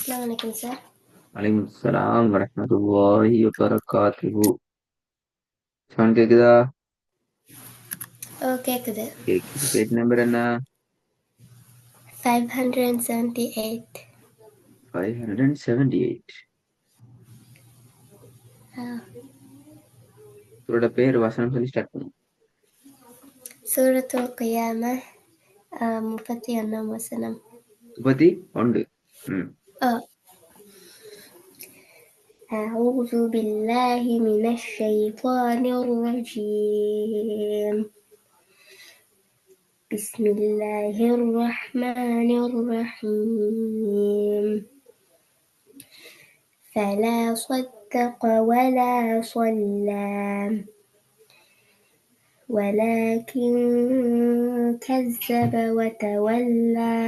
السلام عليكم سر. வலைக்கும் அஸ்ஸலாம் வரஹ்மத்துல்லாஹி வபரகாத்துஹு. சவுண்ட் கேக்குதா? கேக்குது. கேக்குது. பேஜ் நம்பர் என்ன? 578. 578. இதோட பேர் வசனம் சொல்லி ஸ்டார்ட் பண்ணும். சூரத்துல் கியாம 31 வசனம். 31. أعوذ بالله من الشيطان الرجيم. بسم الله الرحمن الرحيم. فلا صدق ولا صلى ولكن كذب وتولى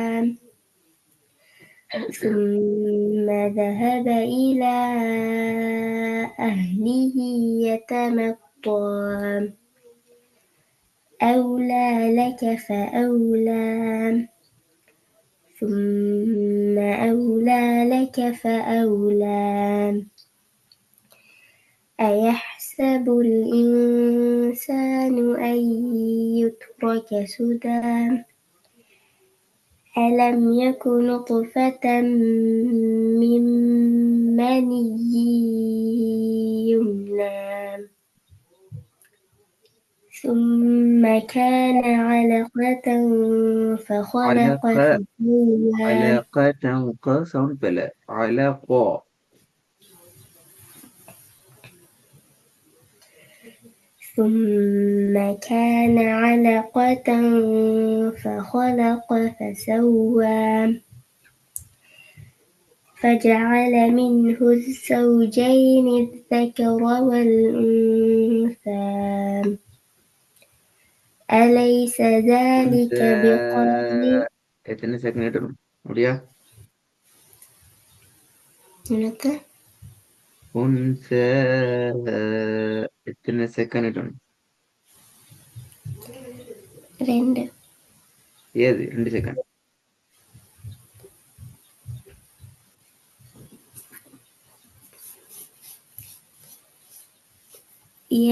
ثم ذهب إلى أهله يتمطى أولى لك فأولى ثم أولى لك فأولى أيحسب الإنسان أن يترك سدى ألم يك نطفة من مني يمنى ثم كان علقة فخلق فسوى அலகதங்க சவுண்ட் பெல. அலகோ. ثم كان علقة فخلق فسوى فجعل منه الزوجين الذكر والأنثى أليس ذلك بقادر எத்தனை செகண்ட் முடியா? உன்ச எத்தனை செகண்ட்? 2 ஏது 2 செகண்ட்.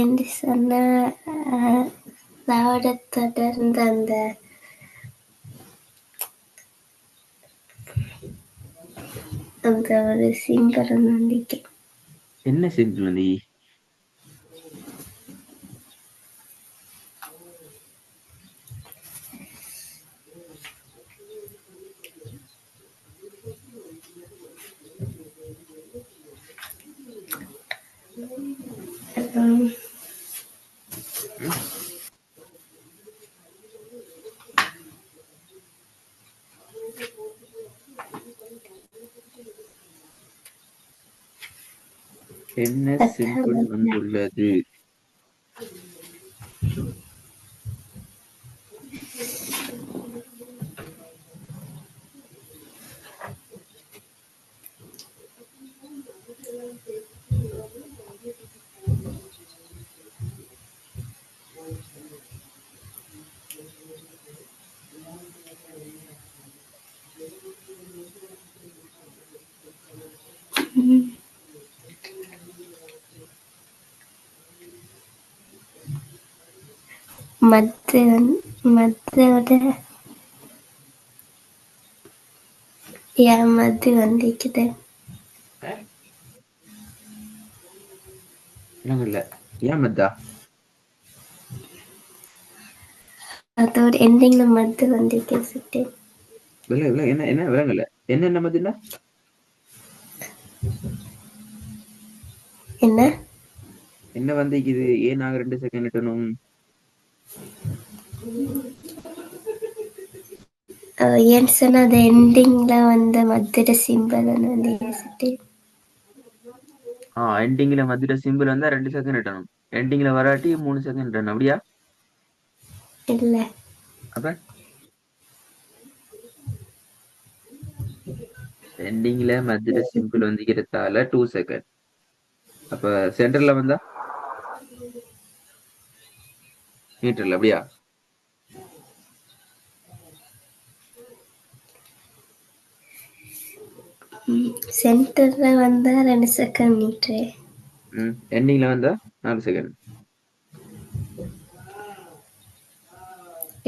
என்று சொன்ன அதோட தொடர்ந்து அந்த ஒரு சிம்பிள் நம்பிக்கை. என்ன சிம்பிள் நீ? என்ன சிம்பிள் வந்துள்ளது? மது வந்திக்குது. இல்ல ஏன் மத்தா? அதோட எண்டிங்ல மது வந்திக்கு. என்ன என்ன விளங்கல. என்ன மதுன்னா என்ன என்ன வந்திக்குது? ஏன் நாங்க 2 செகண்ட் இட்டணும்? ஏன்னு சொன்னா அது எண்டிங்ல வந்து மதுர சிம்பிள் வந்து எண்டிங்ல மதுரை சிம்பிள் வந்தா 2 செகண்ட் இட்டணும். எண்டிங்ல வராட்டி 3 செகண்ட் இட்டணும். அப்படியா? இல்ல. அப்ப எண்டிங்ல மதுரை சிம்பிள் வந்துக்கிறதால 2 செகண்ட். அப்ப சென்டர்ல வந்தா மீட்டர்ல. அப்படியா? சென்டர்ல வந்தா 2 செகண்ட் நீட்டு. எண்டிங்ல வந்தா 4 செகண்ட்.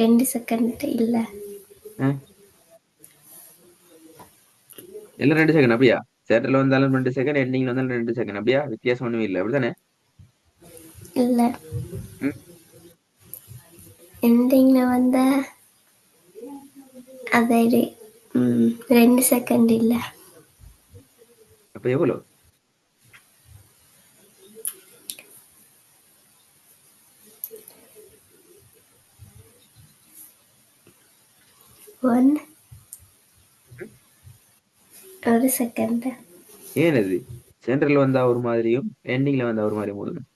2 செகண்ட் இல்ல. எல்லாம் 2 செகண்ட் அப்படியா? சென்டர்ல வந்தாலும் 2 செகண்ட், எண்டிங்ல வந்தாலும் 2 செகண்ட் அப்படியா? வித்தியாசம் ஒண்ணும் இல்லை அப்படித்தானே? இல்ல. ம். எண்டிங்ல வந்தா அது 2 செகண்ட் இல்ல. அப்ப எவ்வளவு? 1 ம். 1 செகண்ட். ஏன் அது சென்டர்ல வந்தா ஒரு மாதிரியும் எண்டிங்ல வந்தா ஒரு மாதிரி போதும்?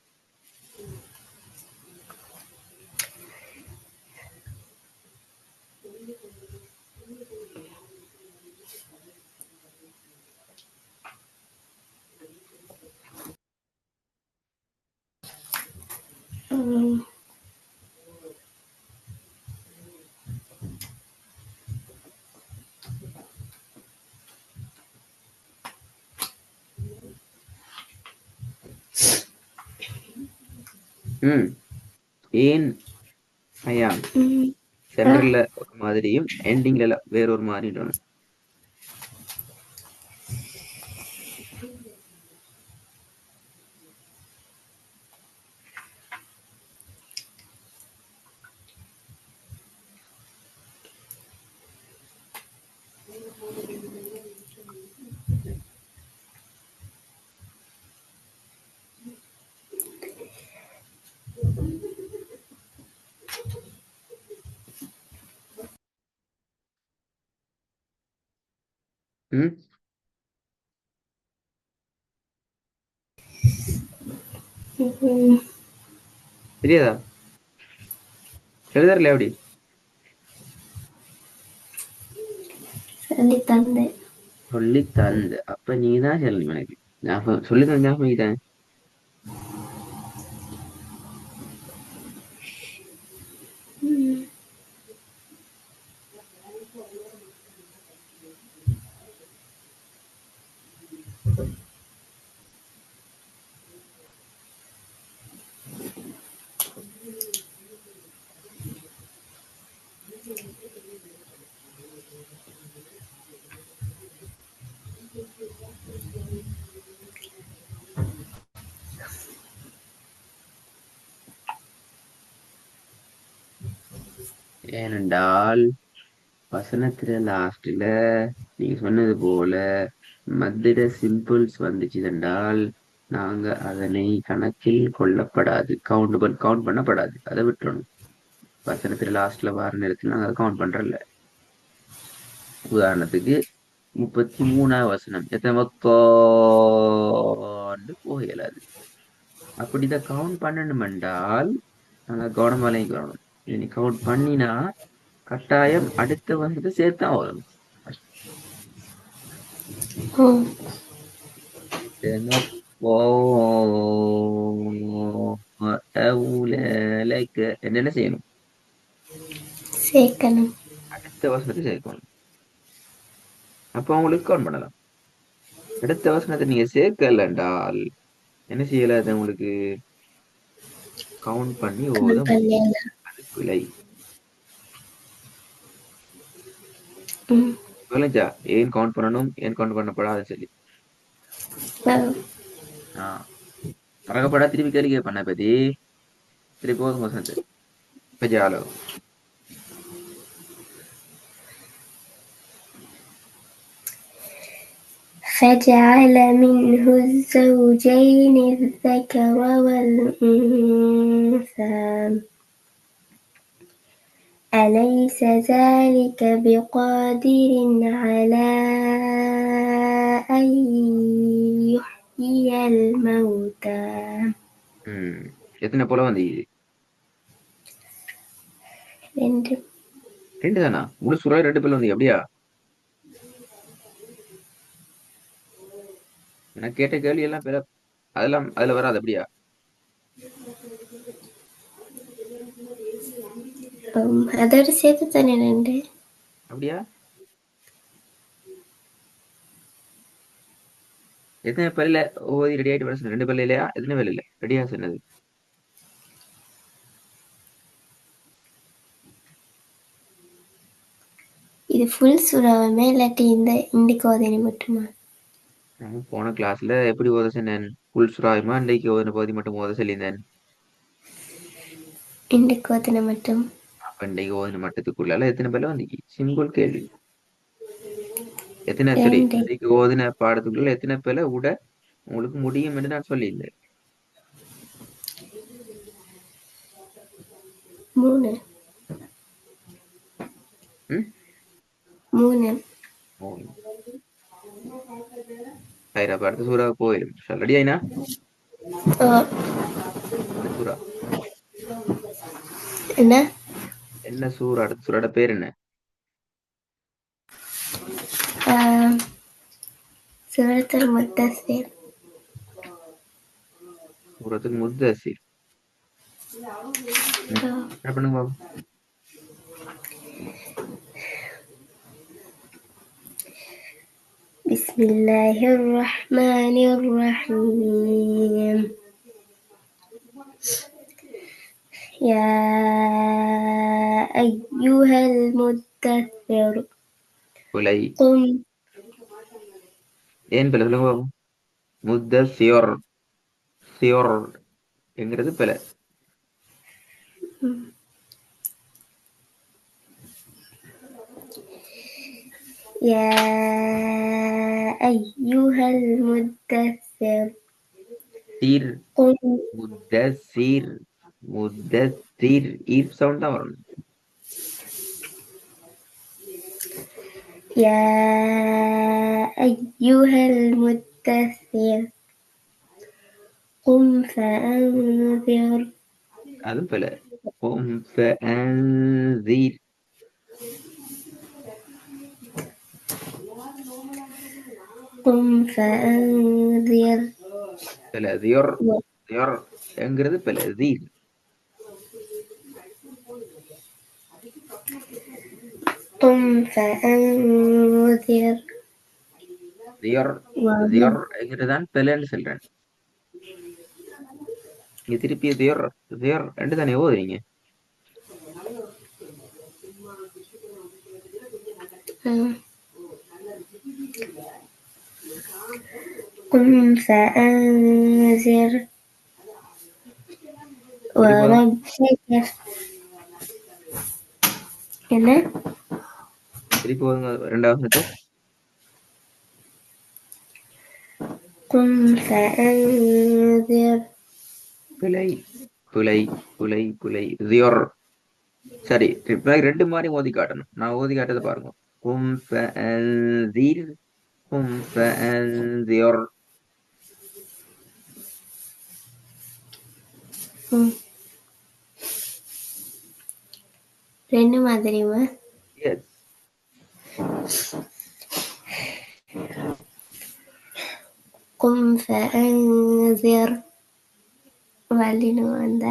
ம், ம். ஏன் ஐயான் ம். ஆ, சென்டர்ல ஒரு மாதிரியும் எண்டிங்ல வேற ஒரு மாதிரி? ம். ம். தெரியாதா? எழுதறல எப்படி? சொல்லி தந்தேன். சொல்லி தந்து அப்ப நீ தான் சொல்லணும் எனக்கு. ஞாபகம் சொல்லி தந்த ஞாபகம். ம். ஏனென்றால் வசனத்துல லாஸ்ட்ல நீங்க சொன்னது போல மத்திர சிம்பிள்ஸ் வந்துச்சு என்றால் நாங்க அதனை கணக்கில் கொள்ளப்படாது, கவுண்ட் பண்ணப்படாது, அதை விட்டுறணும். வசனத்துல லாஸ்ட்ல வர நேரத்துல நாங்க அதை கவுண்ட் பண்றல. உதாரணத்துக்கு 33ஆம் வசனம் எத்தமக்கோண்டு போகலாது. அப்படிதான் கவுண்ட் பண்ணணும் என்றால் நாங்க கவனமாலையும் கவனம் இனி கவுண்ட் பண்ணினா கட்டாயம் அடுத்த வசனத்தை சேர்த்தான் வரும். ம். என்னென்ன செய்யணும்? சேர்க்கணும். அடுத்த வசனத்தை சேர்க்கணும். அப்ப உங்களுக்கு கவுண்ட் பண்ணலாம். அடுத்த வசனத்தை நீங்க சேர்க்கல என்றால் என்ன செய்யலாது? உங்களுக்கு கவுண்ட் பண்ணி ஓத கவுண்ட் முடியும். பண்ணல. அது பிழை. ம். விளைஞ்சா ஏன் கவுண்ட் பண்ணணும், ஏன் கவுண்ட் பண்ணப்படாதுன்னு சொல்லி. ஆ. ஆஹ் பறக்கப்படா திருப்பி கேள்வி கேட்பண்ண பத்தி திருப்பி போதும் வசனத்தை இப்ப ஜாலோ. فجعل منه الزوجين الذكر والأنثى أليس ذلك بقادر على أن يحيي الموتى. எத்தனை போல வந்து இது? 2. 2 தானா? முழு சுறாய் 2 பேர்ல வந்து அப்படியா? நான் கேட்ட கேள்வி எல்லாம் பேர அதெல்லாம் அதுல வராது அப்படியா? அதோட சேர்த்து தானே 2. அப்படியா? எத்தனை பள்ளியில ஓதி ரெடி ஆயிட்டு வர சொன்னது? 2 பள்ளியிலையா? எத்தனை பள்ளியில ரெடியா சொன்னது? இது ஃபுல் சூறாவுமே இல்லாட்டி இன்றைக்கு ஓதனை மட்டுமா? நான் போன கிளாஸ்ல எப்படி ஓத சொன்னேன்? ஃபுல் சுறாயுமா இன்றைக்கு ஓதின பகுதி மட்டும் ஓத சொல்லியிருந்தேன். இன்றைக்கு ஓதனை மட்டும். அப்ப இன்றைக்கு ஓதின மட்டத்துக்குள்ளால எத்தனை பேர்ல வந்துச்சு? சிம்பிள் கேள்வி. எத்தனை சரி, ரெண்டு. இன்றைக்கு ஓதின பாடத்துக்குள்ள எத்தனை பேர்ல விட உங்களுக்கு முடியும் என்று நான் சொல்லியிருந்தேன். 3. ம் 3. ஓ, சரி, அப்ப அடுத்த சூறா போயிடும். ரெடி ஆயினா? ஓ. என்ன சூறா? என்ன? என்ன சூறா? அடுத்த சூறாட பேர் என்ன? சூரத்துல் முத்தஸிர். சூரத்துல் முத்தஸிர். என்ன பண்ணுங்க பாப்போம். பிஸ்மில்லாஹிர் ரஹ்மானிர் ரஹீம். யா அய்யுஹல் முத்தஸிர் புலை. கும். ஏன் பிள்ளை சொல்லுங்க பாப்போம். முத்தஸிர். சியோர் என்கிறது பிள்ளை. யா அய்யுஹல் முத்தஸிர் தீர். கும். முத்தஸிர். முத்தஸிர். ஈர் சவுண்ட் தான் வரணும். யா அய்யுஹல் முத்தஸிர் கும் ஃபஅன்திர். அதுவும் பிள்ளை. قم فأنذر. கும் ஃபஅன்திர். பிள்ளை. தியோர். தியோர் என்கிறது பிள்ளை. தீர். கும் ஃபஅன்திர். தியோர். தியோர் என்கிறது தான் பிள்ளைன்னு சொல்றேன். நீங்க திருப்பி தியோர் தியோர் ரெண்டு தானே ஓதுறீங்க. قم فأنذر وربك. என்ன? திருப்பி ஓதுங்க ரெண்டாவது. قم فأنذر. புலை. புலை. புலை. புலை. தியோர். சரி, ரெண்டு மாதிரி ஓதி காட்டணும். நான் ஓதி காட்டதை பாருங்க. قم فأنذر. قم فأنذر. ரெண்டு மாதிரிமா? எஸ். قم فأنذر வல்லினு வந்த.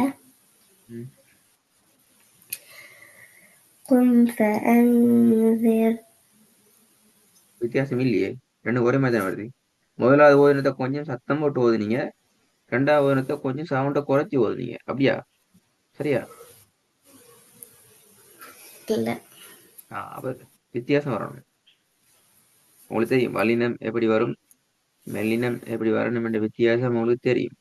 قم فأنذر. வித்தியாசம் இல்லையே, ரெண்டு ஒரே மாதிரி தான் வருது. முதலாவது ஓதினத்தை கொஞ்சம் சத்தம் போட்டு ஓதுனீங்க, ரெண்டாவது ஓதினத்தை கொஞ்சம் சவுண்டை குறைச்சி ஓதுனீங்க. அப்படியா? சரியா? இல்ல. அப்ப வித்தியாசம் வரணும். உங்களுக்கு தெரியும் வல்லினம் எப்படி வரும், மெல்லினம் எப்படி வரணும் என்ற வித்தியாசம் உங்களுக்கு தெரியும்.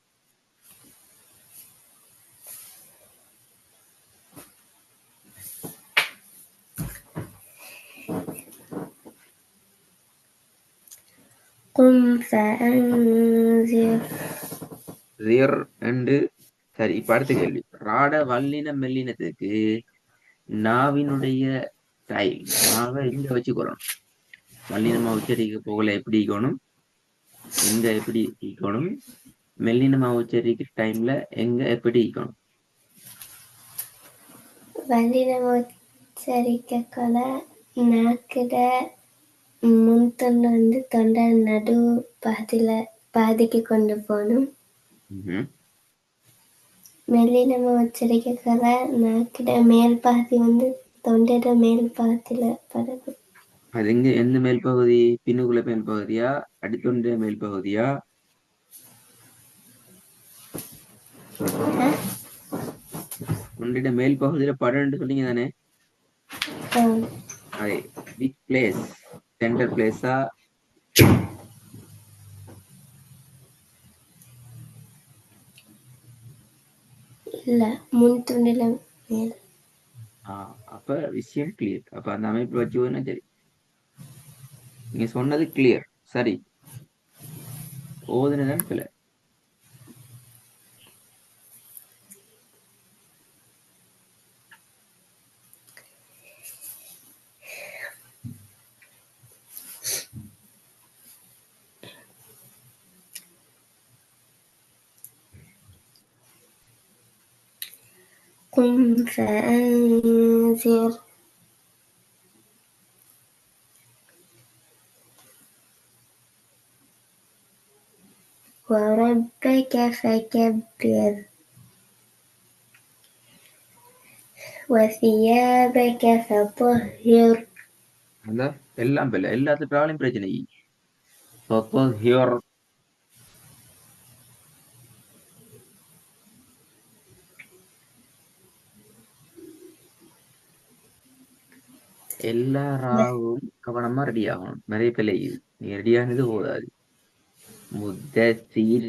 قم فأنذر. என்று சரி. இப்ப அடுத்த கேள்வி. ராட வல்லினம் மெல்லினத்துக்கு நாவினுடைய ஸ்டைல், நாவை எங்க வச்சுக்கணும்? வல்லினமா உச்சரிக்க போகல எப்படி இருக்கணும், எங்க எப்படி இருக்கணும், மெல்லினமா உச்சரிக்க டைம்ல எங்க எப்படி இருக்கணும்? வல்லினம் உச்சரிக்கக்குள்ள நாக்கிட முன்தொண்டை வந்து தொண்டை நடு பாதிக்கு கொண்டு போகணும். மெல்லினமா உச்சரிக்கக்குள்ள நாக்கிட மேல் பாதி வந்து தொண்டையோட மேல் பாகத்துல படுது. அது எங்க? எந்த மேல் பகுதி? பின்னுக்குள்ள மேல் பகுதியா அடித்தொன்றிய மேல் பகுதியா? ஒன்றிட மேல் பகுதியில படம் சொன்னீங்க தானே? அதே விச் பிளேஸ்? சென்டர் பிளேஸா? இல்ல முன் துண்டில மேல். அப்ப விஷயம் கிளியர். அப்ப அந்த அமைப்பு வச்சு சரி. நீங்க சொன்னது கிளியர் சரி. ஓதுனதான் பிள்ளை. قم فأنذر وربك فكبر وثيابك فطهر. அதான் எல்லாம் பிள்ளை. எல்லாத்துக்கும் பிரச்சனை. فطهر. எல்லா ராவும் கவனமா ரெடி ஆகணும். நிறைய பிள்ளை நீ ரெடியானது போதாது. முத்தசீர்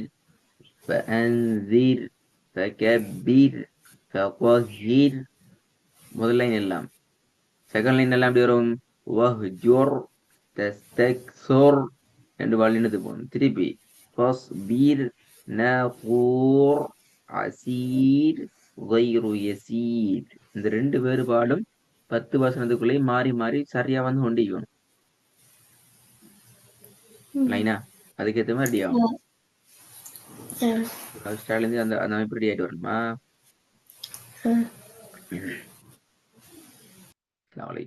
فأنذر فكبر فطهر. முதல் லைன் எல்லாம். செகண்ட் லைன் எல்லாம் எப்படி வரும்? வஹ்ஜுர் தஸ்தக்சுர் ரெண்டு வல்லினது போகணும். திருப்பி ஃபஸ்பீர் நகூர் அசீர் கைரு யசீர். இந்த ரெண்டு வேறுபாடும் 10 வசனத்துக்குள்ளே மாறி மாறி சரியா வந்து கொண்டிருக்கணும். லைனா அதுக்கேற்ற மாதிரி ரெடி ஆகும். ஸ்டார்ட்லேருந்து அந்த அந்த அமைப்பு ரெடி ஆகிட்டு வரணுமா? நாளை